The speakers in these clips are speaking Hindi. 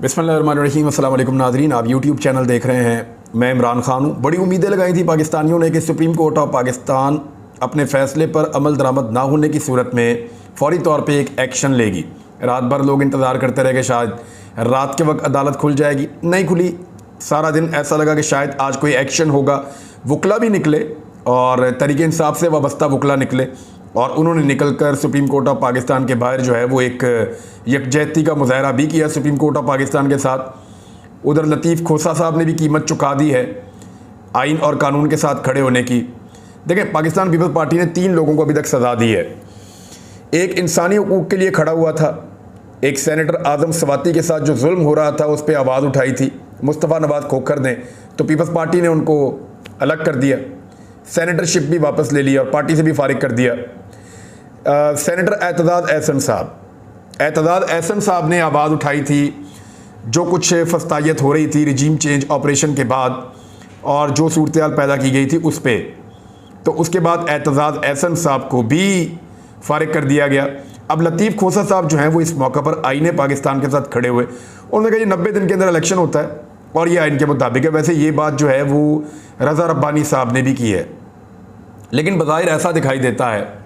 बिस्मिल्लाहिर्रहमानिर्रहीम। अस्सलाम वालेकुम नाज़रीन, आप यूट्यूब चैनल देख रहे हैं। मैं इमरान खान हूँ। बड़ी उम्मीदें लगाई थी पाकिस्तानियों ने कि सुप्रीम कोर्ट ऑफ पाकिस्तान अपने फ़ैसले पर अमल दरामद ना होने की सूरत में फ़ौरी तौर पे एक एक्शन लेगी। रात भर लोग इंतज़ार करते रहे कि शायद रात के वक्त अदालत खुल जाएगी, नहीं खुली। सारा दिन ऐसा लगा कि शायद आज कोई एक्शन होगा। वकला भी निकले और तरीके इंसाफ से वाबस्ता वकला निकले और उन्होंने निकल कर सुप्रीम कोर्ट ऑफ पाकिस्तान के बाहर जो है वो एक यकजहती का मुजाहरा भी किया सुप्रीम कोर्ट ऑफ पाकिस्तान के साथ। उधर लतीफ़ खोसा साहब ने भी कीमत चुका दी है आइन और कानून के साथ खड़े होने की। देखें, पाकिस्तान पीपल्स पार्टी ने 3 लोगों को अभी तक सज़ा दी है। एक इंसानी हकूक़ के लिए खड़ा हुआ था, एक सेनेटर आज़म स्वाति के साथ जो जुल्म हो रहा था उस पर आवाज़ उठाई थी, मुस्तफ़ा नवाज़ खोखर ने, तो पीपल्स पार्टी ने उनको अलग कर दिया, सेनेटरशिप भी वापस ले लिया और पार्टी से भी फारिग कर दिया। सेनेटर एतजाज़ एहसन साहब ने आवाज़ उठाई थी जो कुछ फस्तायत हो रही थी रिजीम चेंज ऑपरेशन के बाद और जो सूरत पैदा की गई थी उस पर, तो उसके बाद एतजाज़ एहसन साहब को भी फारिग कर दिया गया। अब लतीफ़ खोसा साहब जो हैं वो इस मौका पर आईने पाकिस्तान के साथ खड़े हुए, उन्होंने कहा ये 90 दिन के अंदर इलेक्शन होता है और ये आइन के मुताबिक है। वैसे ये बात जो है वो रज़ा रब्बानी साहब ने भी की है, लेकिन बज़ाहिर ऐसा दिखाई देता है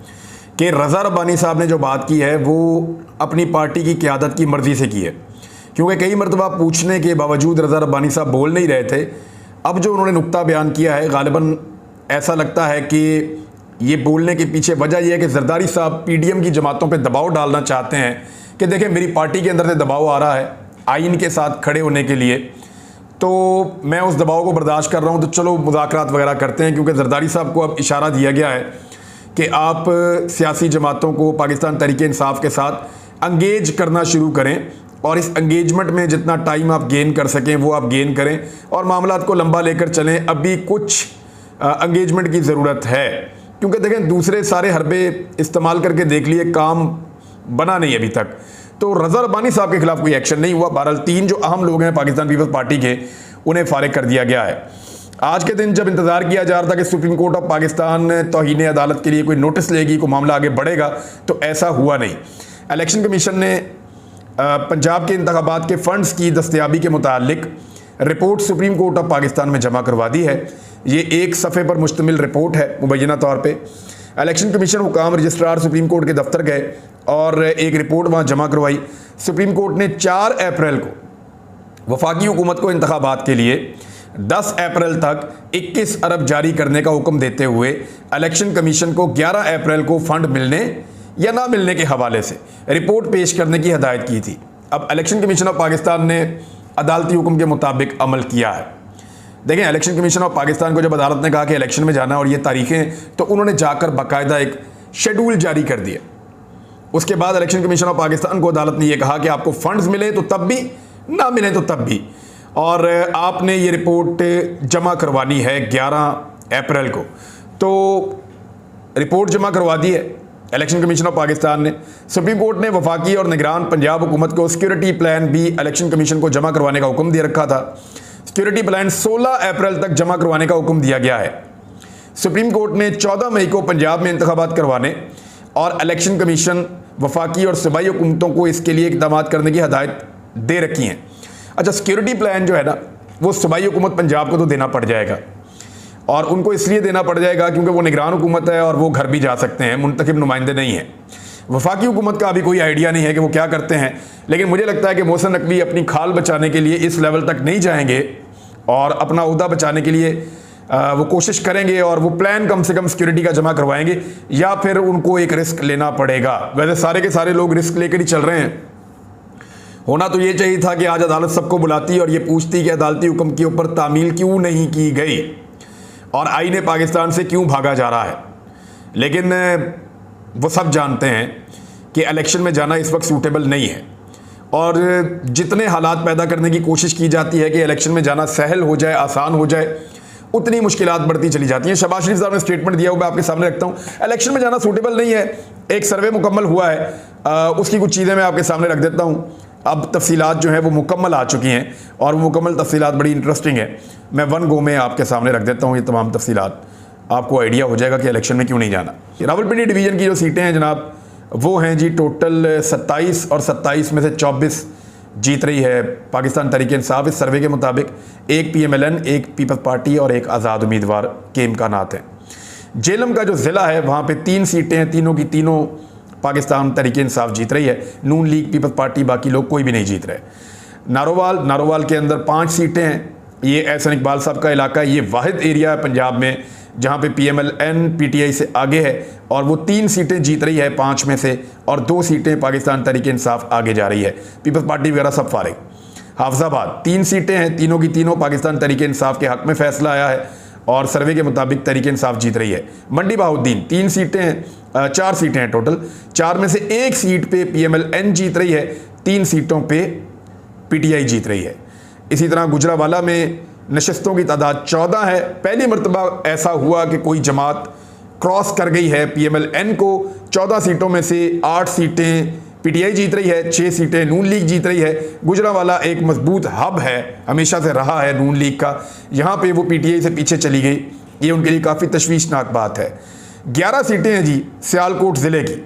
कि रज़ा रब्बानी साहब ने जो बात की है वो अपनी पार्टी की क़यादत की मर्ज़ी से की है, क्योंकि कई मरतबा पूछने के बावजूद रज़ा रब्बानी साहब बोल नहीं रहे थे। अब जो उन्होंने नुक्ता बयान किया है, गालिबन ऐसा लगता है कि ये बोलने के पीछे वजह यह है कि जरदारी साहब PDM की जमातों पर दबाव डालना चाहते हैं कि देखें मेरी पार्टी के अंदर से दबाव आ रहा है आइन के साथ खड़े होने के लिए, तो मैं उस दबाव को बर्दाश्त कर रहा हूँ, तो चलो मुज़ाकरात वगैरह करते हैं। क्योंकि जरदारी साहब को अब इशारा दिया गया है कि आप सियासी जमातों को पाकिस्तान तहरीक इंसाफ के साथ अंगेज करना शुरू करें और इस अंगेजमेंट में जितना टाइम आप गेन कर सकें वो आप गेन करें और मामलात को लंबा लेकर चलें। अभी कुछ अंगेजमेंट की ज़रूरत है, क्योंकि देखें दूसरे सारे हरबे इस्तेमाल करके देख लिए, काम बना नहीं अभी तक। तो रज़ा रब्बानी साहब के खिलाफ कोई एक्शन नहीं हुआ। बहरहाल 3 जो अहम लोग हैं पाकिस्तान पीपल्स पार्टी के, उन्हें फारिग कर दिया गया है। आज के दिन जब इंतज़ार किया जा रहा था कि सुप्रीम कोर्ट ऑफ पाकिस्तान तौहीन अदालत के लिए कोई नोटिस लेगी, कोई मामला आगे बढ़ेगा, तो ऐसा हुआ नहीं। इलेक्शन कमीशन ने पंजाब के इंतखाबात के फ़ंड्स की दस्तयाबी के मुतालिक report supreme court of Pakistan में जमा करवा दी है। ये 1 सफ़े पर मुश्तमिल रिपोर्ट है। मुबैना तौर पर इलेक्शन कमीशन हुकाम रजिस्ट्रार सुप्रीम कोर्ट के दफ्तर गए और एक रिपोर्ट वहाँ जमा करवाई। सुप्रीम कोर्ट ने 4 अप्रैल को वफाकी हुकूमत को इंतखाबात के लिए 10 अप्रैल तक 21 अरब जारी करने का हुक्म देते हुए इलेक्शन कमीशन को 11 अप्रैल को फ़ंड मिलने या ना मिलने के हवाले से रिपोर्ट पेश करने की हदायत की थी। अब इलेक्शन कमीशन ऑफ पाकिस्तान ने अदालती हुक्म के मुताबिक अमल किया है। देखें, इलेक्शन कमीशन ऑफ पाकिस्तान को जब अदालत ने कहा कि इलेक्शन में जाना और ये तारीखें, तो उन्होंने जाकर बाकायदा एक शेड्यूल जारी कर दिया। उसके बाद इलेक्शन कमीशन ऑफ पाकिस्तान को अदालत ने यह कहा कि आपको फंड्स मिले तो तब भी, ना मिले तो तब भी, और आपने ये रिपोर्ट जमा करवानी है 11 अप्रैल को। तो रिपोर्ट जमा करवा दी है इलेक्शन कमीशन ऑफ पाकिस्तान ने। सुप्रीम कोर्ट ने वफाकी और निगरान पंजाब हुकूमत को सिक्योरिटी प्लान भी इलेक्शन कमीशन को जमा करवाने का हुक्म दे रखा था। सिक्योरिटी प्लान 16 अप्रैल तक जमा करवाने का हुक्म दिया गया है। सुप्रीम कोर्ट ने 14 मई को पंजाब में इंतखाबात करवाने और इलेक्शन कमीशन, वफाकी और सूबाई हुकूमतों को इसके लिए इक़दाम करने की हदायत दे रखी हैं। अच्छा, सिक्योरिटी प्लान जो है ना वो सूबाई हुकूमत पंजाब को तो देना पड़ जाएगा, और उनको इसलिए देना पड़ जाएगा क्योंकि वो निगरान हुकूमत है और वो घर भी जा सकते हैं, मुंतखब नुमाइंदे नहीं हैं। वफाकी हुकूमत का अभी कोई आइडिया नहीं है कि वो क्या करते हैं, लेकिन मुझे लगता है कि मोहसिन नकवी अपनी खाल बचाने के लिए इस लेवल तक नहीं जाएंगे और अपना उहदा बचाने के लिए वो कोशिश करेंगे और वो प्लान कम से कम सिक्योरिटी का जमा करवाएंगे, या फिर उनको एक रिस्क लेना पड़ेगा। वैसे सारे के सारे लोग रिस्क लेकर ही चल रहे हैं। होना तो ये चाहिए था कि आज अदालत सबको बुलाती और ये पूछती कि अदालती हुक्म के ऊपर तामील क्यों नहीं की गई और आईने पाकिस्तान से क्यों भागा जा रहा है। लेकिन वो सब जानते हैं कि इलेक्शन में जाना इस वक्त सूटेबल नहीं है, और जितने हालात पैदा करने की कोशिश की जाती है कि इलेक्शन में जाना सहल हो जाए, आसान हो जाए, उतनी मुश्किलात बढ़ती चली जाती हैं। शहबाज शरीफ साहब ने स्टेटमेंट दिया हुआ, मैं आपके सामने रखता हूँ। इलेक्शन में जाना सूटेबल नहीं है। एक सर्वे मुकम्मल हुआ है, उसकी कुछ चीज़ें मैं आपके सामने रख देता हूँ। अब तफसीलात जो हैं वो मुकम्मल आ चुकी हैं और वो मुकम्मल तफसीलात बड़ी इंटरेस्टिंग है। मैं 1 गो में आपके सामने रख देता हूँ ये तमाम तफसीलात, आपको आइडिया हो जाएगा कि इलेक्शन में क्यों नहीं जाना। रावलपिंडी डिवीज़न की जो सीटें हैं जनाब, वो हैं जी टोटल 27 और 27 में से 24 जीत रही है पाकिस्तान तहरीक-ए-इंसाफ इस सर्वे के मुताबिक। एक PMLN, एक पीपल्स पार्टी और एक आज़ाद उम्मीदवार के इम्कानात हैं। जेलम का जो ज़िला है वहाँ पे 3 सीटें हैं, तीनों की तीनों पाकिस्तान तहरीक-ए-इंसाफ जीत रही है। नून लीग, पीपल्स पार्टी, बाकी लोग कोई भी नहीं जीत रहे। नारोवाल के अंदर 5 सीटें हैं। ये एहसन इकबाल साहब का इलाका है। ये वाहिद एरिया है पंजाब में जहाँ पे PMLN PTI से आगे है और वो 3 सीटें जीत रही है 5 में से, और 2 सीटें पाकिस्तान तहरीक-ए-इंसाफ आगे जा रही है। पीपल्स पार्टी वगैरह सब फारिग। हाफिजाबाद 3 सीटें हैं, तीनों की तीनों पाकिस्तान तहरीक-ए-इंसाफ के हक में फैसला आया है और सर्वे के मुताबिक तहरीक-ए-इंसाफ जीत रही है। मंडी बहाउद्दीन 3 सीटें हैं, 4 सीटें हैं टोटल। 4 में से 1 सीट पे PMLN जीत रही है, 3 सीटों पे PTI जीत रही है। इसी तरह गुजरावाला में नशस्तों की तादाद 14 है। पहली मरतबा ऐसा हुआ कि कोई जमात क्रॉस कर गई है PMLN को। 14 सीटों में से 8 सीटें PTI जीत रही है, 6 सीटें नून लीग जीत रही है। गुजरावाला एक मजबूत हब है, हमेशा से रहा है नून लीग का। यहाँ पे वो PTI से पीछे चली गई, ये उनके लिए काफ़ी तशवीशनाक बात है। 11 सीटें हैं जी सियालकोट ज़िले की,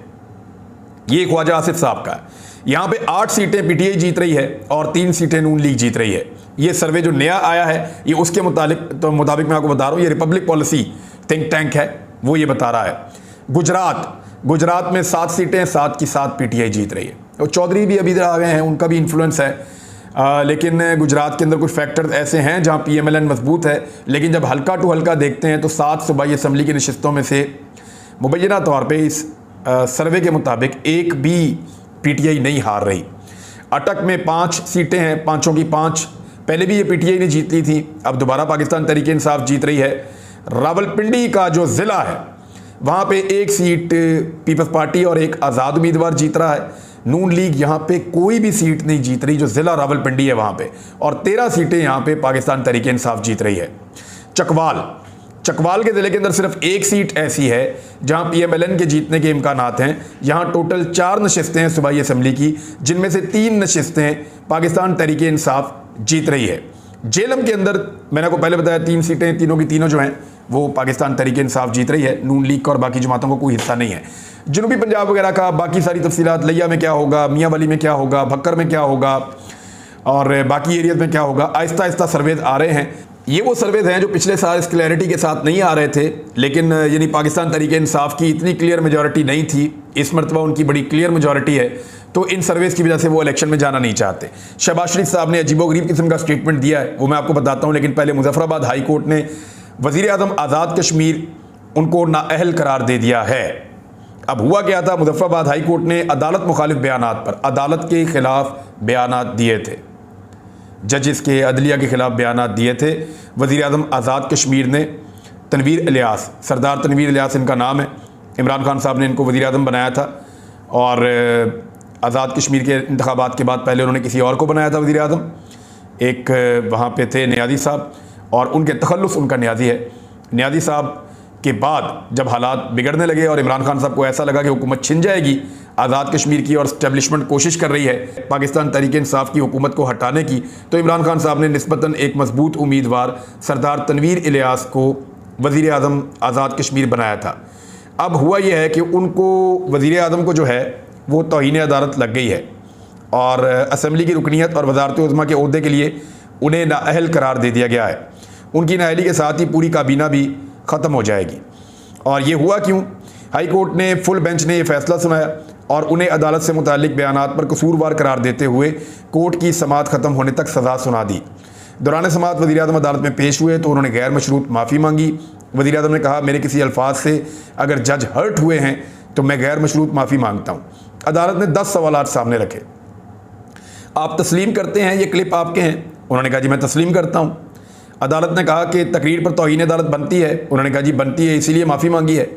ये ख्वाजा आसिफ साहब का है। यहाँ पे 8 सीटें PTI जीत रही है और 3 सीटें नून लीग जीत रही है। ये सर्वे जो नया आया है ये उसके मुताबिक मैं आपको बता रहा हूँ, ये रिपब्लिक पॉलिसी थिंक टैंक है, वो ये बता रहा है। गुजरात में 7 सीटें, 7 की 7 PTI जीत रही है। और चौधरी भी अभी इधर आ गए हैं, उनका भी इन्फ्लुएंस है। लेकिन गुजरात के अंदर कुछ फैक्टर्स ऐसे हैं जहाँ PMLN मजबूत है, लेकिन जब हल्का टू हल्का देखते हैं तो 7 सूबाई असम्बली की नशस्तों में से मुबैना तौर पर इस सर्वे के मुताबिक एक भी PTI नहीं हार रही। अटक में 5 सीटें हैं, 5 की 5 पहले भी ये PTI ने जीत ली थी, अब दोबारा पाकिस्तान तहरीक-ए-इंसाफ जीत रही है। रावलपिंडी का जो ज़िला है वहाँ पे 1 सीट पीपल्स पार्टी और एक आज़ाद उम्मीदवार जीत रहा है। नून लीग यहाँ पे कोई भी सीट नहीं जीत रही, जो ज़िला रावलपिंडी है वहाँ पे, और 13 सीटें यहाँ पे पाकिस्तान तहरीक-ए-इंसाफ जीत रही है। चकवाल के ज़िले के अंदर सिर्फ 1 सीट ऐसी है जहाँ PMLN के जीतने के इम्कानात हैं। यहाँ टोटल 4 नशस्तें हैं सूबाई असम्बली की, जिनमें से 3 नशस्तें पाकिस्तान तहरीक-ए-इंसाफ जीत रही है। जेलम के अंदर मैंने आपको पहले बताया 3 सीटें, तीनों की तीनों जो हैं वो पाकिस्तान तहरीक-ए-इंसाफ जीत रही है। नून लीग का और बाकी जमातों को कोई हिस्सा नहीं है। जनूबी पंजाब वगैरह का बाकी सारी तफसीलात, लिया में क्या होगा, मियाँ वाली में क्या होगा, भक्कर में क्या होगा और बाकी एरियाज में क्या होगा, आहिस्ता आहिस्ता सर्वेज आ रहे हैं। ये वो सर्वेज हैं जो पिछले साल इस क्लैरिटी के साथ नहीं आ रहे थे, लेकिन यानी पाकिस्तान तहरीक-ए-इंसाफ की इतनी क्लियर मेजॉरिटी नहीं थी। इस मरतबा उनकी बड़ी क्लियर मेजॉरिटी है, तो इन सर्वेज की वजह से वो इलेक्शन में जाना नहीं चाहते। शहबाज शरीफ साहब ने अजीबोगरीब किस्म का स्टेटमेंट दिया है, वो मैं आपको बताता हूँ। लेकिन पहले मुजफ्फराबाद हाई कोर्ट ने वज़ीर आज़म आज़ाद कश्मीर उनको नाअहल करार दे दिया है। अब हुआ क्या था, मुजफ्फराबाद हाई कोर्ट ने अदालत मुखालिफ बयानात पर अदालत के खिलाफ बयानात दिए थे, जजेस के, अदलिया के खिलाफ बयानात दिए थे। वज़ीर आज़म आज़ाद कश्मीर ने तनवीर इलियास, सरदार तनवीर इलियास इनका नाम है, इमरान खान साहब ने इनको वज़ीर आज़म बनाया था और आज़ाद कश्मीर के इंतखाबात के बाद पहले उन्होंने किसी और को बनाया था वज़ीर आज़म। एक वहाँ पे थे नियाज़ी साहब और उनके तखल्लुस उनका नियाज़ी है। नियाज़ी साहब के बाद जब हालात बिगड़ने लगे और इमरान खान साहब को ऐसा लगा कि हुकूमत छिन जाएगी आज़ाद कश्मीर की और इस्टेब्लिशमेंट कोशिश कर रही है पाकिस्तान तहरीक-ए-इंसाफ की हुकूमत को हटाने की, तो इमरान खान साहब ने निस्बतन एक मजबूत उम्मीदवार सरदार तनवीर इलियास को वज़ीर आज़म आज़ाद कश्मीर बनाया था। अब हुआ यह है कि उनको वज़ीर आज़म को जो है वो तौहीन अदालत लग गई है और असम्बली की रुकनीत और वज़ारत उज़्मा के ओहदे के लिए उन्हें नाअहल करार दे दिया गया है। उनकी नाअहली के साथ ही पूरी काबीना भी ख़त्म हो जाएगी। और ये हुआ क्यों? हाई कोर्ट ने फुल बेंच ने यह फ़ैसला सुनाया और उन्हें अदालत से मुतालिक बयानात पर कसूरवार करार देते हुए कोर्ट की समाअत ख़त्म होने तक सज़ा सुना दी। दौरान समाअत वज़ीर आज़म अदालत में पेश हुए तो उन्होंने गैर मशरूत माफ़ी मांगी। वज़ीर आज़म ने कहा, मेरे किसी अल्फाज से अगर जज हर्ट हुए हैं तो मैं गैर मशरूत माफ़ी मांगता हूँ। अदालत ने 10 सवालात सामने रखे। आप तस्लीम करते हैं ये क्लिप आपके हैं? उन्होंने कहा जी मैं तस्लीम करता हूँ। अदालत ने कहा कि तकरीर पर तौहीन अदालत बनती है? उन्होंने कहा जी बनती है, इसीलिए माफ़ी मांगी है।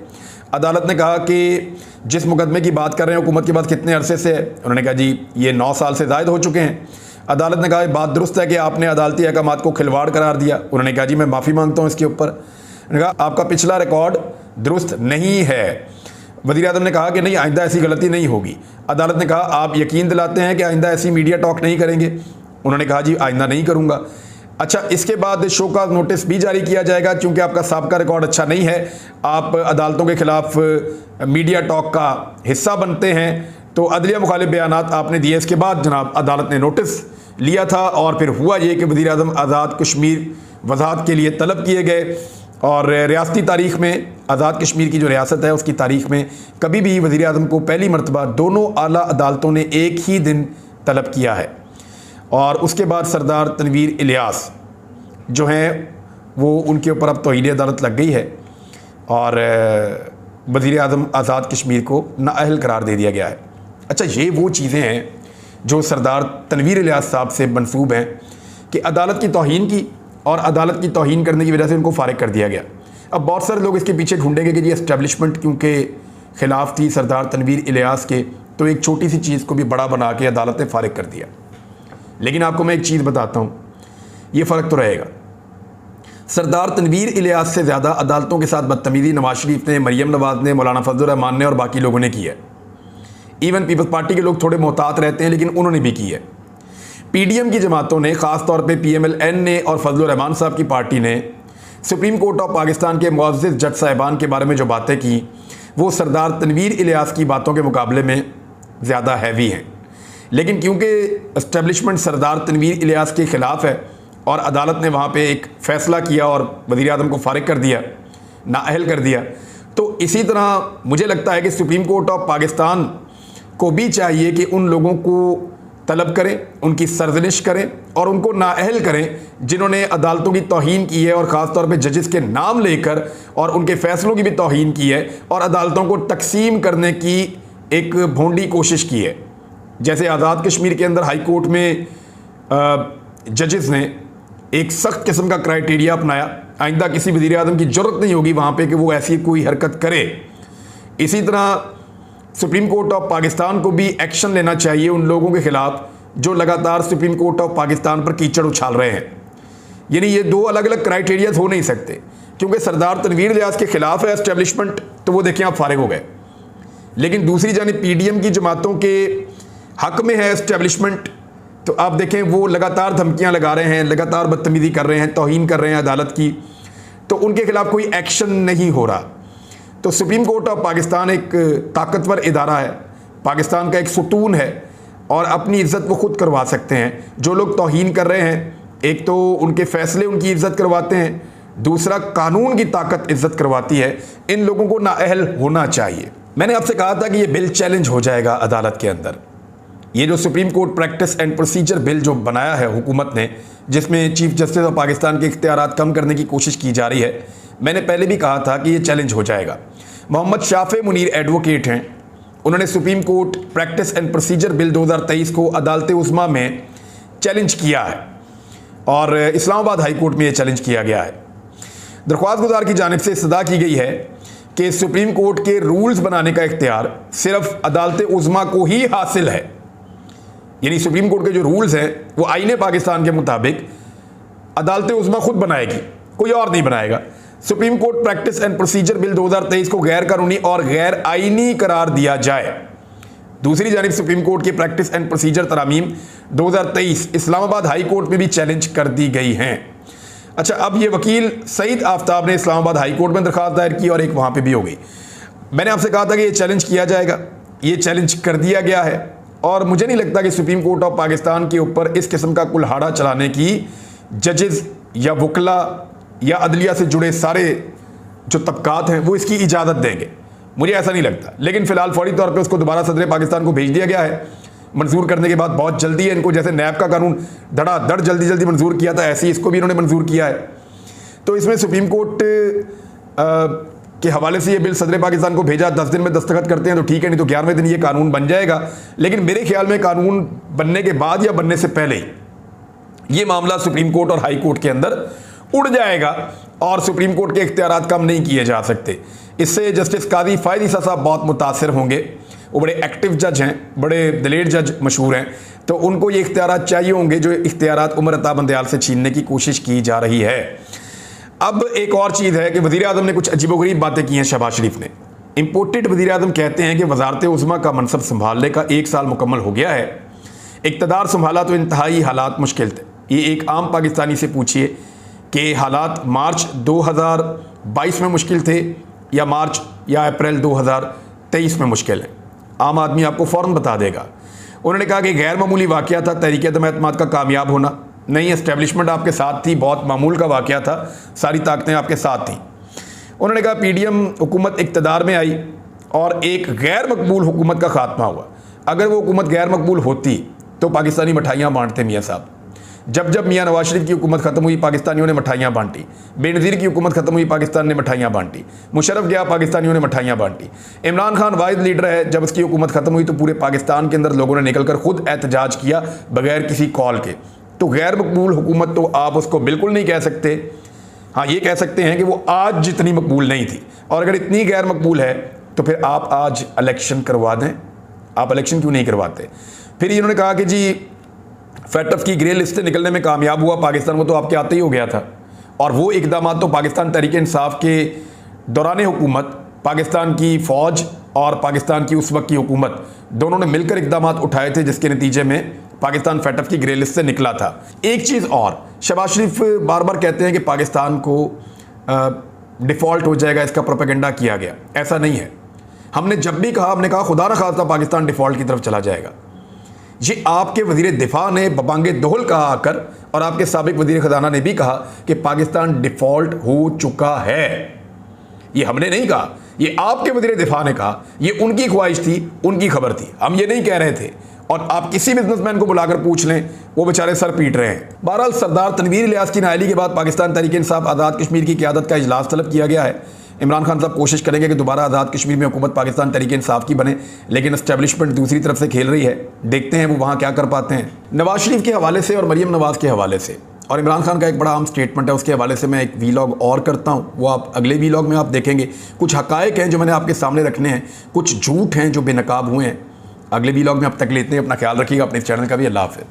अदालत ने कहा कि जिस मुकदमे की बात कर रहे हैं हुकूमत के बाद कितने अरसे से है? उन्होंने कहा जी ये 9 साल से ज़ायद हो चुके हैं। अदालत ने कहा बात दुरुस्त है कि आपने अदालती अहकामात को खिलवाड़ करार दिया। उन्होंने कहा जी मैं माफ़ी मांगता हूँ इसके ऊपर। उन्होंने कहा आपका पिछला रिकॉर्ड दुरुस्त नहीं है। वज़ीर आज़म ने कहा कि नहीं आइंदा ऐसी गलती नहीं होगी। अदालत ने कहा आप यकीन दिलाते हैं कि आइंदा ऐसी मीडिया टॉक नहीं करेंगे? उन्होंने कहा जी आइंदा नहीं करूँगा। अच्छा, इसके बाद शो का नोटिस भी जारी किया जाएगा क्योंकि आपका साबिका रिकॉर्ड अच्छा नहीं है, आप अदालतों के खिलाफ मीडिया टॉक का हिस्सा बनते हैं, तो अदलिया मुखालिफ बयानात आपने दिए। इसके बाद जनाब अदालत ने नोटिस लिया था और फिर हुआ ये कि वज़ीर आज़म आज़ाद कश्मीर वज़ाहत के लिए तलब किए गए। और रियासती तारीख़ में आज़ाद कश्मीर की जो रियासत है उसकी तारीख़ में कभी भी वज़ीर आज़म को पहली मरतबा दोनों आला अदालतों ने एक ही दिन तलब किया है। और उसके बाद सरदार तनवीर इलियास जो हैं वो उनके ऊपर अब तौहीन अदालत लग गई है और वज़ीर आज़म आज़ाद कश्मीर को नाअहल करार दे दिया गया है। अच्छा, ये वो चीज़ें हैं जो सरदार तनवीर इलियास साहब से मंसूब हैं कि अदालत की तौहीन की और अदालत की तौहीन करने की वजह से उनको फ़ारिग कर दिया गया। अब बहुत सारे लोग इसके पीछे ढूंढेंगे कि जी एस्टेब्लिशमेंट क्योंकि ख़िलाफ़ थी सरदार तनवीर इलियास के, तो एक छोटी सी चीज़ को भी बड़ा बना के अदालत ने फ़ारिग कर दिया। लेकिन आपको मैं एक चीज़ बताता हूँ, ये फ़र्क तो रहेगा। सरदार तनवीर इलियास से ज़्यादा अदालतों के साथ बदतमीज़ी नवाज शरीफ ने, मरीम नवाज़ ने, मौलाना फजल रहमान ने और बाकी लोगों ने की है। इवन पीपल्स पार्टी के लोग थोड़े मोहतात रहते हैं लेकिन उन्होंने भी की है। पीडीएम की जमातों ने, ख़ास तौर पे पीएमएल-एन ने और फजल रहमान साहब की पार्टी ने सुप्रीम कोर्ट ऑफ पाकिस्तान के मुअज़्ज़ज़ जज साहिबान के बारे में जो बातें की वो सरदार तनवीर इलियास की बातों के मुकाबले में ज़्यादा हैवी हैं। लेकिन क्योंकि एस्टेब्लिशमेंट सरदार तनवीर इलियास के ख़िलाफ़ है और अदालत ने वहाँ पे एक फ़ैसला किया और वज़ीर आज़म को फ़ारिग कर दिया, नाअहल कर दिया, तो इसी तरह मुझे लगता है कि सुप्रीम कोर्ट ऑफ पाकिस्तान को भी चाहिए कि उन लोगों को तलब करें, उनकी सरजनिश करें और उनको नाअहल करें जिन्होंने अदालतों की तौहीन की है और ख़ास तौर पे जजेस के नाम लेकर और उनके फ़ैसलों की भी तौहीन की है और अदालतों को तकसीम करने की एक भोंडी कोशिश की है। जैसे आज़ाद कश्मीर के अंदर हाई कोर्ट में जजेस ने एक सख्त किस्म का क्राइटेरिया अपनाया, आइंदा किसी वज़ीर आज़म की ज़रूरत नहीं होगी वहाँ पे कि वो ऐसी कोई हरकत करे। इसी तरह सुप्रीम कोर्ट ऑफ पाकिस्तान को भी एक्शन लेना चाहिए उन लोगों के ख़िलाफ़ जो लगातार सुप्रीम कोर्ट ऑफ पाकिस्तान पर कीचड़ उछाल रहे हैं। यानी ये दो अलग अलग क्राइटेरियाज हो नहीं सकते, क्योंकि सरदार तनवीर इलियास के ख़िलाफ़ है एस्टेब्लिशमेंट तो वो देखें आप फ़ारिग हो गए, लेकिन दूसरी जानिब पीडीएम की जमातों के हक़ में है एस्टेब्लिशमेंट तो आप देखें वो लगातार धमकियाँ लगा रहे हैं, लगातार बदतमीज़ी कर रहे हैं, तौहीन कर रहे हैं अदालत की, तो उनके ख़िलाफ़ कोई एक्शन नहीं हो रहा। तो सुप्रीम कोर्ट ऑफ पाकिस्तान एक ताकतवर इदारा है, पाकिस्तान का एक सुतून है और अपनी इज़्ज़त वो खुद करवा सकते हैं। जो लोग तौहीन कर रहे हैं, एक तो उनके फ़ैसले उनकी इज़्ज़त करवाते हैं, दूसरा कानून की ताकत इज़्ज़त करवाती है। इन लोगों को नाअहल होना चाहिए। मैंने आपसे कहा था कि ये बिल चैलेंज हो जाएगा अदालत के अंदर। ये जो supreme court practice and procedure bill जो बनाया है हुकूमत ने, जिसमें चीफ जस्टिस ऑफ पाकिस्तान के इख्तियारात कम करने की कोशिश की जा रही है, मैंने पहले भी कहा था कि ये चैलेंज हो जाएगा। मोहम्मद शाफे मुनीर एडवोकेट हैं, उन्होंने supreme court practice and procedure bill 2023 को अदालत उज़्मा में चैलेंज किया है और इस्लामाबाद हाई कोर्ट में ये चैलेंज किया गया है। दरख्वास्त गुजार की जानिब से इस्तदा की गई है कि सुप्रीम कोर्ट के रूल्स बनाने का इख्तियार सिर्फ अदालत उज़्मा को ही हासिल है। यानी सुप्रीम कोर्ट के जो रूल्स हैं वो आईने पाकिस्तान के मुताबिक अदालत उज़्मा खुद बनाएगी, कोई और नहीं बनाएगा। Supreme court practice and procedure bill 2023 को गैर कानूनी और गैर आईनी करार दिया जाए। दूसरी जानिब सुप्रीम कोर्ट की प्रैक्टिस एंड प्रोसीजर तरामीम 2023 इस्लामाबाद हाई कोर्ट में भी चैलेंज कर दी गई हैं। अच्छा, अब ये वकील सईद आफ्ताब ने इस्लामाबाद हाई कोर्ट में दरख्वास्त दायर की और एक वहाँ पे भी हो गई। मैंने आपसे कहा था कि ये चैलेंज किया जाएगा, ये चैलेंज कर दिया गया है और मुझे नहीं लगता कि सुप्रीम कोर्ट ऑफ पाकिस्तान के ऊपर इस किस्म का कुल्हाड़ा चलाने की जजेस या वकला या अदलिया से जुड़े सारे जो तबकात हैं वो इसकी इजाज़त देंगे, मुझे ऐसा नहीं लगता। लेकिन फ़िलहाल फौरी तौर पे उसको दोबारा सदर पाकिस्तान को भेज दिया गया है। मंजूर करने के बाद बहुत जल्दी है इनको, जैसे नैब का कानून धड़ाधड़ जल्दी जल्दी मंजूर किया था, ऐसे ही इसको भी इन्होंने मंजूर किया है। तो इसमें सुप्रीम कोर्ट के हवाले से ये बिल सदर पाकिस्तान को भेजा, 10 दिन में दस्तखत करते हैं तो ठीक है, नहीं तो 11वें दिन ये कानून बन जाएगा। लेकिन मेरे ख्याल में कानून बनने के बाद या बनने से पहले ही ये मामला सुप्रीम कोर्ट और हाई कोर्ट के अंदर उड़ जाएगा और सुप्रीम कोर्ट के इख्तियारात कम नहीं किए जा सकते। इससे जस्टिस काजी फ़ायद ईसा साहब बहुत मुतासिर होंगे। वो बड़े एक्टिव जज हैं, बड़े दलेर जज मशहूर हैं, तो उनको ये इख्तियारात चाहिए होंगे जो इख्तियारात उमर अता बंदयाल से छीनने की कोशिश की जा रही है। अब एक और चीज़ है कि वज़ीर आज़म ने कुछ अजीबोगरीब बातें की हैं शहबाज शरीफ ने। इम्पोर्टेड वज़ीर आज़म कहते हैं कि वज़ारत उज़्मा का मनसब संभालने का 1 साल मुकम्मल हो गया है, इक़्तिदार संभाला तो इंतहाई हालात मुश्किल थे। ये एक आम पाकिस्तानी से पूछिए कि हालात मार्च 2022 में मुश्किल थे या मार्च या अप्रैल 2023 में मुश्किल है। आम आदमी आपको फ़ौरन बता देगा। उन्होंने कहा कि गैर मामूली वाक़या था तहरीक अदम एतमाद का कामयाब होना, नई एस्टेब्लिशमेंट आपके साथ थी, बहुत मामूल का वाक़या था, सारी ताकतें आपके साथ थीं। उन्होंने कहा पीडीएम हुकूमत इक़्तिदार में आई और एक गैर मकबूल हुकूमत का खात्मा हुआ। अगर वो हुकूमत गैर मकबूल होती तो पाकिस्तानी मिठाइयाँ बांटते मियाँ साहब। जब जब मियाँ नवाज शरीफ की हुकूमत ख़त्म हुई पाकिस्तानियों ने मिठाइयाँ बांटी, बेनज़ीर की हुकूमत ख़त्म हुई पाकिस्तान ने मिठाइयाँ बांटी, मुशर्रफ गया पाकिस्तानियों ने मिठाइयाँ बांटी। इमरान खान वाहिद लीडर है, जब उसकी हुकूमत ख़त्म हुई तो पूरे पाकिस्तान के अंदर लोगों ने निकल कर खुद एहतजाज किया बगैर किसी कॉल के। तो गैर मकबूल हुकूमत तो आप उसको बिल्कुल नहीं कह सकते। हाँ, ये कह सकते हैं कि वो आज जितनी मकबूल नहीं थी, और अगर इतनी गैर मकबूल है तो फिर आप आज इलेक्शन करवा दें। आप इलेक्शन क्यों नहीं करवाते? फिर इन्होंने कहा कि जी फेटफ की ग्रे लिस्ट से निकलने में कामयाब हुआ पाकिस्तान, वो तो आपके आते ही हो गया था। और वो इकदाम तो पाकिस्तान तहरीक इंसाफ के दौरान हुकूमत, पाकिस्तान की फ़ौज और पाकिस्तान की उस वक्त की हुकूमत दोनों ने मिलकर इकदाम उठाए थे, जिसके नतीजे में पाकिस्तान फेटफ की ग्रे लिस्ट से निकला था। एक चीज़ और, शहबाज शरीफ बार बार कहते हैं कि पाकिस्तान को डिफ़ॉल्ट हो जाएगा, इसका प्रोपेगेंडा किया गया। ऐसा नहीं है। हमने जब भी कहा, हमने कहा खुदा न खास्ता पाकिस्तान डिफ़ॉल्ट की तरफ चला जाएगा। ये आपके वज़ीर दिफा ने बबांगे दोहल कहा आकर, और आपके साबिक वज़ीर ख़जाना ने भी कहा कि पाकिस्तान डिफ़ॉल्ट हो चुका है। ये हमने नहीं कहा, ये आपके वज़ीर दिफा ने कहा। ये उनकी ख्वाहिश थी, उनकी खबर थी, हम ये नहीं कह रहे थे। और आप किसी बिजनेसमैन को बुलाकर पूछ लें, वो बेचारे सर पीट रहे हैं। बहरहाल सरदार तनवीर इलियास की नाअहली के बाद पाकिस्तान तहरीक इंसाफ आज़ाद कश्मीर की क़यादत का इजलास तलब किया गया है। इमरान खान साहब कोशिश करेंगे कि दोबारा आज़ाद कश्मीर में हुकूमत पाकिस्तान तहरीक इंसाफ की बने, लेकिन एस्टेब्लिशमेंट दूसरी तरफ से खेल रही है। देखते हैं वो वहाँ क्या कर पाते हैं। नवाज शरीफ के हवाले से और मरीम नवाज़ के हवाले से और इमरान खान का एक बड़ा अहम स्टेटमेंट है, उसके हवाले से मैं एक वीलॉग और करता हूँ, वो आप अगले वीलॉग में आप देखेंगे। कुछ हक़ाइक़ हैं जो मैंने आपके सामने रखने हैं, कुछ झूठ हैं जो बेनकाब हुए हैं। अगले वीलॉग में अब तक लेते हैं। अपना ख्याल रखिएगा, अपने चैनल का भी। अल्लाह हाफ़िज़।